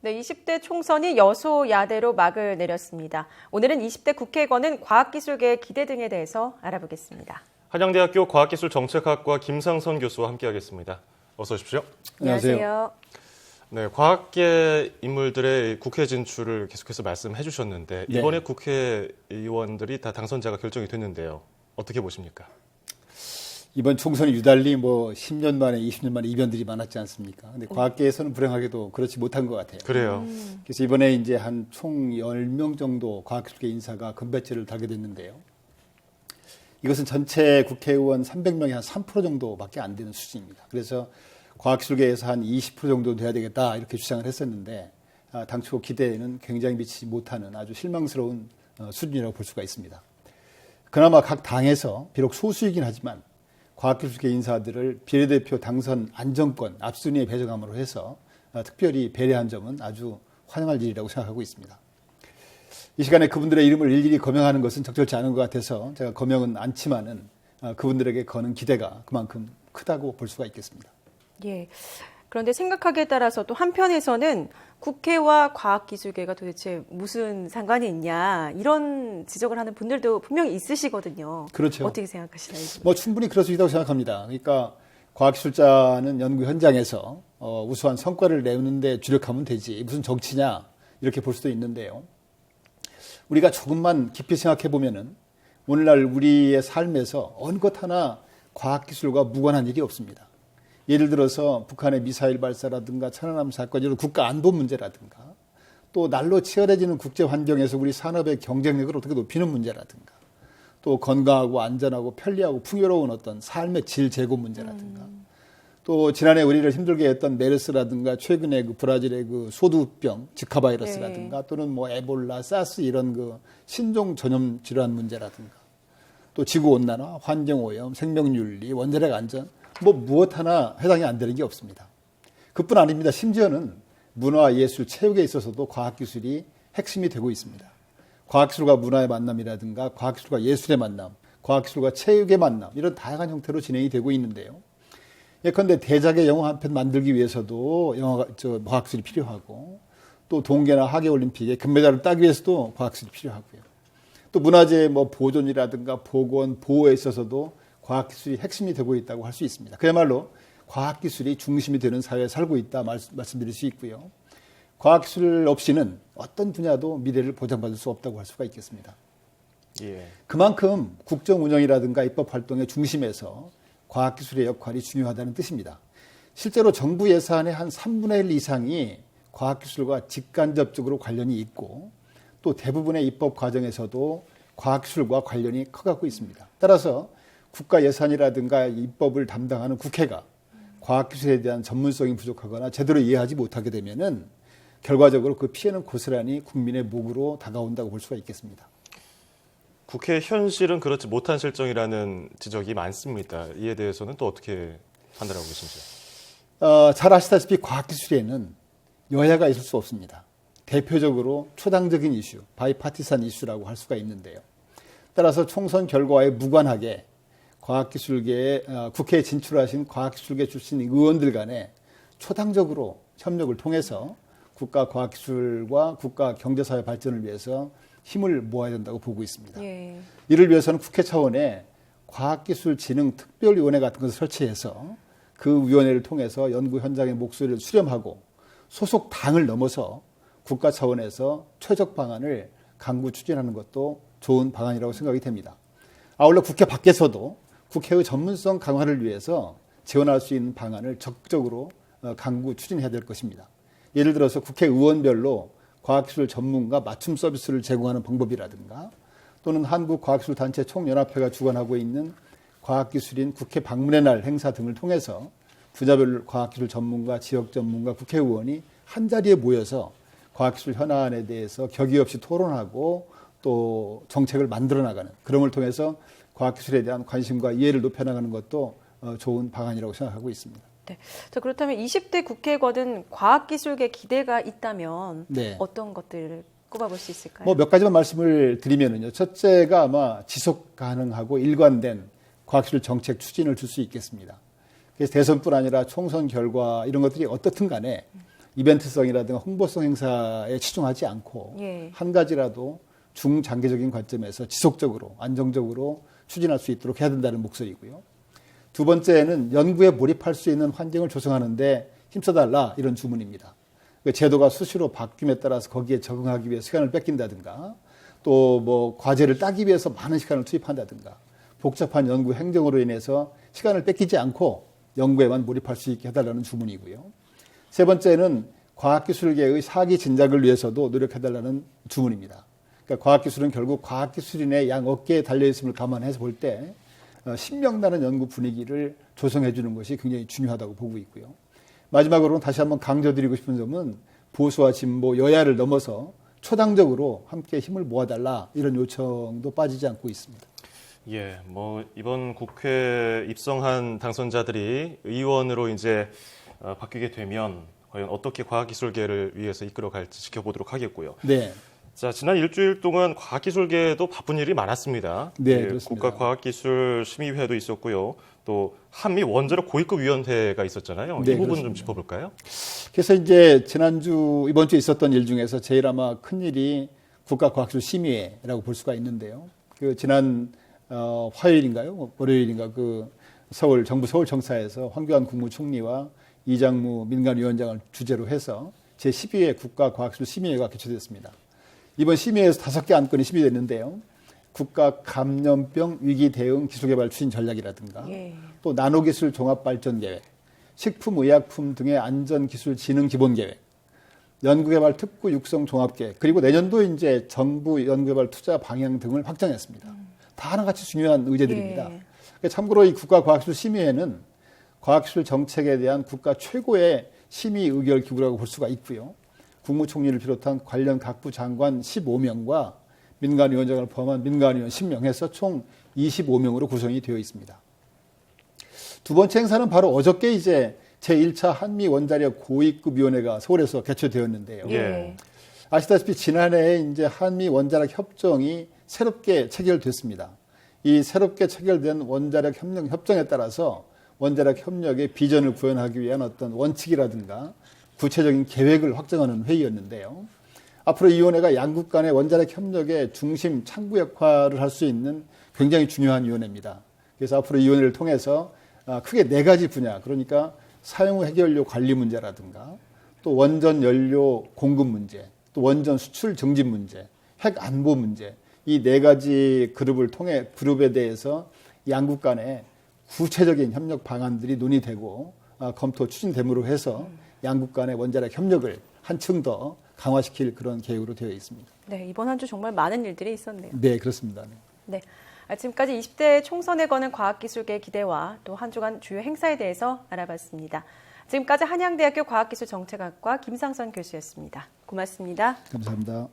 네, 20대 총선이 여소야대로 막을 내렸습니다. 오늘은 20대 국회에 거는 과학기술계의 기대 등에 대해서 알아보겠습니다. 한양대학교 과학기술정책학과 김상선 교수와 함께하겠습니다. 어서 오십시오. 안녕하세요. 네, 과학계 인물들의 국회 진출을 계속해서 말씀해 주셨는데 이번에 네. 국회의원들이 다 당선자가 결정이 됐는데요. 어떻게 보십니까? 이번 총선이 유달리 10년 만에 20년 만에 이변들이 많았지 않습니까? 근데 과학계에서는 불행하게도 그렇지 못한 것 같아요. 그래요. 그래서 이번에 이제 한 총 10명 정도 과학기술계 인사가 건배지를 달게 됐는데요. 이것은 전체 국회의원 300명이 한 3% 정도밖에 안 되는 수준입니다. 그래서 과학기술계에서 한 20% 정도 돼야 되겠다 이렇게 주장을 했었는데 당초 기대에는 굉장히 미치지 못하는 아주 실망스러운 수준이라고 볼 수가 있습니다. 그나마 각 당에서 비록 소수이긴 하지만 과학기술계 인사들을 비례대표 당선 안정권 앞순위에 배정함으로 해서 특별히 배려한 점은 아주 환영할 일이라고 생각하고 있습니다. 이 시간에 그분들의 이름을 일일이 거명하는 것은 적절치 않은 것 같아서 제가 거명은 않지만은 그분들에게 거는 기대가 그만큼 크다고 볼 수가 있겠습니다. 예. 그런데 생각하기에 따라서 또 한편에서는 국회와 과학기술계가 도대체 무슨 상관이 있냐 이런 지적을 하는 분들도 분명히 있으시거든요. 그렇죠. 어떻게 생각하시나요? 충분히 그럴 수 있다고 생각합니다. 그러니까 과학기술자는 연구 현장에서 우수한 성과를 내는데 주력하면 되지 무슨 정치냐 이렇게 볼 수도 있는데요. 우리가 조금만 깊이 생각해 보면은 오늘날 우리의 삶에서 어느 것 하나 과학기술과 무관한 일이 없습니다. 예를 들어서 북한의 미사일 발사라든가 천안함 사건 이런 국가 안보 문제라든가 또 날로 치열해지는 국제 환경에서 우리 산업의 경쟁력을 어떻게 높이는 문제라든가 또 건강하고 안전하고 편리하고 풍요로운 어떤 삶의 질 제고 문제라든가 또 지난해 우리를 힘들게 했던 메르스라든가 최근에 그 브라질의 그 소두병 지카 바이러스라든가 또는 에볼라, 사스 이런 신종 전염 질환 문제라든가 또 지구 온난화, 환경 오염, 생명윤리, 원자력 안전 무엇 하나 해당이 안 되는 게 없습니다. 그뿐 아닙니다. 심지어는 문화, 예술, 체육에 있어서도 과학기술이 핵심이 되고 있습니다. 과학기술과 문화의 만남이라든가 과학기술과 예술의 만남, 과학기술과 체육의 만남 이런 다양한 형태로 진행이 되고 있는데요. 예컨대 대작의 영화 한 편 만들기 위해서도 과학기술이 필요하고 또 동계나 하계올림픽에 금메달을 따기 위해서도 과학기술이 필요하고요. 또 문화재 보존이라든가 복원, 보호에 있어서도 과학기술이 핵심이 되고 있다고 할 수 있습니다. 그야말로 과학기술이 중심이 되는 사회에 살고 있다 말씀드릴 수 있고요. 과학기술 없이는 어떤 분야도 미래를 보장받을 수 없다고 할 수가 있겠습니다. 예. 그만큼 국정운영이라든가 입법활동의 중심에서 과학기술의 역할이 중요하다는 뜻입니다. 실제로 정부 예산의 한 3분의 1 이상이 과학기술과 직간접적으로 관련이 있고 또 대부분의 입법 과정에서도 과학기술과 관련이 커가고 있습니다. 따라서 국가 예산이라든가 입법을 담당하는 국회가 과학기술에 대한 전문성이 부족하거나 제대로 이해하지 못하게 되면은 결과적으로 그 피해는 고스란히 국민의 목으로 다가온다고 볼 수가 있겠습니다. 국회 현실은 그렇지 못한 실정이라는 지적이 많습니다. 이에 대해서는 또 어떻게 판단하고 계신지요? 잘 아시다시피 과학기술에는 여야가 있을 수 없습니다. 대표적으로 초당적인 이슈, 바이파티산 이슈라고 할 수가 있는데요. 따라서 총선 결과에 무관하게 과학기술계에 국회에 진출하신 과학기술계 출신 의원들 간에 초당적으로 협력을 통해서 국가 과학기술과 국가 경제사회 발전을 위해서 힘을 모아야 된다고 보고 있습니다. 예. 이를 위해서는 국회 차원의 과학기술진흥특별위원회 같은 것을 설치해서 그 위원회를 통해서 연구 현장의 목소리를 수렴하고 소속 당을 넘어서 국가 차원에서 최적 방안을 강구 추진하는 것도 좋은 방안이라고 생각이 됩니다. 아울러 국회 밖에서도 국회의 전문성 강화를 위해서 지원할 수 있는 방안을 적극적으로 강구 추진해야 될 것입니다. 예를 들어서 국회의원별로 과학기술 전문가 맞춤 서비스를 제공하는 방법이라든가 또는 한국과학기술단체 총연합회가 주관하고 있는 과학기술인 국회 방문의 날 행사 등을 통해서 분야별 과학기술 전문가, 지역 전문가, 국회의원이 한자리에 모여서 과학기술 현안에 대해서 격의 없이 토론하고 또 정책을 만들어 나가는 그런 걸 통해서 과학기술에 대한 관심과 이해를 높여나가는 것도 좋은 방안이라고 생각하고 있습니다. 네. 자, 그렇다면 20대 국회에 거둔 과학기술계 기대가 있다면 네. 어떤 것들을 꼽아볼 수 있을까요? 몇 가지만 말씀을 드리면요. 첫째가 아마 지속 가능하고 일관된 과학기술 정책 추진을 줄 수 있겠습니다. 그래서 대선뿐 아니라 총선 결과 이런 것들이 어떻든 간에 이벤트성이라든가 홍보성 행사에 치중하지 않고 예. 한 가지라도 중장기적인 관점에서 지속적으로 안정적으로 추진할 수 있도록 해야 된다는 목소리고요. 두 번째는 연구에 몰입할 수 있는 환경을 조성하는데 힘써달라 이런 주문입니다. 제도가 수시로 바뀜에 따라서 거기에 적응하기 위해 시간을 뺏긴다든가 또 뭐 과제를 따기 위해서 많은 시간을 투입한다든가 복잡한 연구 행정으로 인해서 시간을 뺏기지 않고 연구에만 몰입할 수 있게 해달라는 주문이고요. 세 번째는 과학기술계의 사기 진작을 위해서도 노력해달라는 주문입니다. 그러니까 과학기술은 결국 과학기술인의 양 어깨에 달려있음을 감안해서 볼 때 신명나는 연구 분위기를 조성해 주는 것이 굉장히 중요하다고 보고 있고요. 마지막으로 다시 한번 강조드리고 싶은 점은 보수와 진보, 여야를 넘어서 초당적으로 함께 힘을 모아달라 이런 요청도 빠지지 않고 있습니다. 예, 뭐 이번 국회 입성한 당선자들이 의원으로 이제 바뀌게 되면 과연 어떻게 과학기술계를 위해서 이끌어갈지 지켜보도록 하겠고요. 네. 자, 지난 일주일 동안 과학기술계에도 바쁜 일이 많았습니다. 네, 예, 그렇습니다. 국가과학기술심의회도 있었고요. 또 한미 원자력 고위급위원회가 있었잖아요. 네, 이 부분 그렇습니다. 좀 짚어볼까요? 그래서 이제 이번 주에 있었던 일 중에서 제일 아마 큰 일이 국가과학기술심의회라고 볼 수가 있는데요. 그 지난 화요일인가요? 월요일인가 정부 서울청사에서 황교안 국무총리와 이장무 민간위원장을 주재로 해서 제12회 국가과학기술심의회가 개최됐습니다. 이번 심의회에서 5개 안건이 심의됐는데요. 국가 감염병 위기 대응 기술개발 추진 전략이라든가 예. 또 나노기술 종합발전계획, 식품의약품 등의 안전기술 진흥 기본계획, 연구개발 특구 육성 종합계획, 그리고 내년도 이제 정부 연구개발 투자 방향 등을 확정했습니다. 다 하나같이 중요한 의제들입니다. 예. 참고로 이 국가과학기술심의회는 과학기술 정책에 대한 국가 최고의 심의 의결 기구라고 볼 수가 있고요. 국무총리를 비롯한 관련 각부 장관 15명과 민간위원장을 포함한 민간위원 10명 해서 총 25명으로 구성이 되어 있습니다. 두 번째 행사는 바로 어저께 이제 제1차 한미 원자력 고위급위원회가 서울에서 개최되었는데요. 예. 아시다시피 지난해에 이제 한미 원자력 협정이 새롭게 체결됐습니다. 이 새롭게 체결된 원자력 협정에 따라서 원자력 협력의 비전을 구현하기 위한 어떤 원칙이라든가 구체적인 계획을 확정하는 회의였는데요. 앞으로 이 위원회가 양국 간의 원자력 협력의 중심 창구 역할을 할 수 있는 굉장히 중요한 위원회입니다. 그래서 앞으로 이 위원회를 통해서 크게 4가지 분야, 그러니까 사용 후 해결료 관리 문제라든가 또 원전 연료 공급 문제, 또 원전 수출 정진 문제, 핵 안보 문제, 이 4가지 그룹에 대해서 양국 간의 구체적인 협력 방안들이 논의되고 검토 추진됨으로 해서 양국 간의 원자력 협력을 한층 더 강화시킬 그런 계획으로 되어 있습니다. 네, 이번 한 주 정말 많은 일들이 있었네요. 네, 그렇습니다. 네. 지금까지 20대 총선에 거는 과학기술계 기대와 또 한 주간 주요 행사에 대해서 알아봤습니다. 지금까지 한양대학교 과학기술정책학과 김상선 교수였습니다. 고맙습니다. 감사합니다.